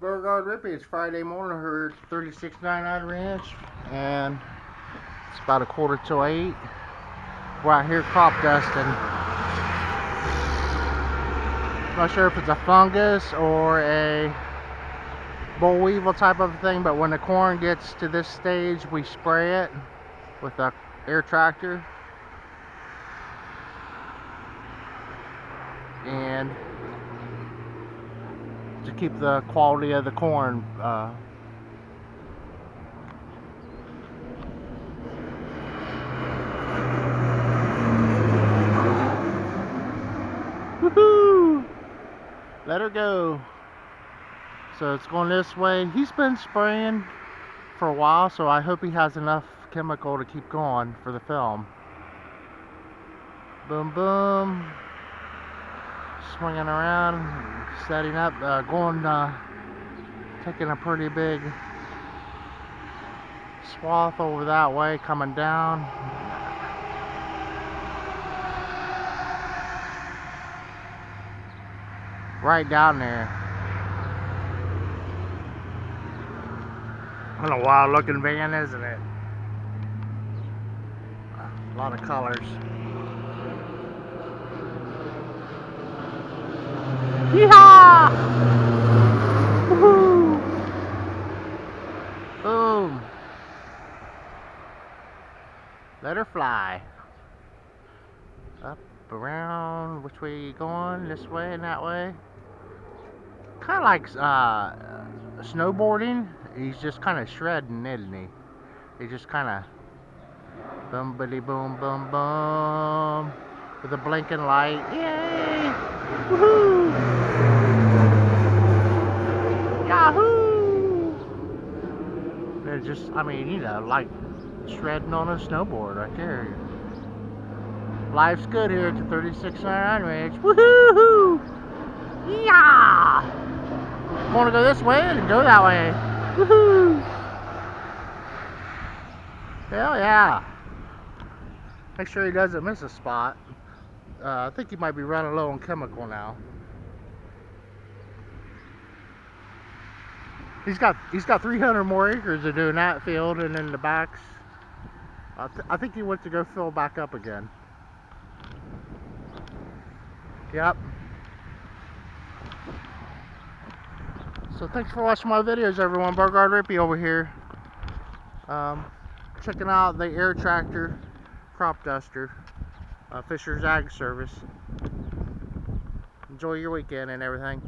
Beauregard Rippy. It's Friday morning here at 3699 Ranch, and it's about 7:45. We're out here crop dusting. Not sure if it's a fungus or a boll weevil type of thing, but when the corn gets to this stage, we spray it with a air tractor, and to keep the quality of the corn woohoo! Let her go. So it's going this way. He's been spraying for a while, so I hope he has enough chemical to keep going for the film. Boom, boom. Swinging around, setting up, taking a pretty big swath over that way, coming down. Right down there. What a wild looking van, isn't it? A lot of colors. Yeehaw! Woohoo! Boom! Let her fly. Up, around, which way you going? This way and that way? Kind of like snowboarding. He's just kind of shredding, isn't he? He just kind of boom, bitty, boom, boom, boom, with a blinking light. Yay! Woohoo! Yahoo! They're just, I mean, you know, like shredding on a snowboard right there. Life's good here at the 3699 Ranch. Woohoo! Yeah! Want to go this way and go that way. Woohoo! Hell yeah! Make sure he doesn't miss a spot. I think he might be running low on chemical now. He's got 300 more acres to do in that field, and in the backs. I think he went to go fill back up again. Yep. So thanks for watching my videos, everyone. Beauregard Rippy over here. Checking out the air tractor Cropduster, Fisher's Ag Service. Enjoy your weekend and everything.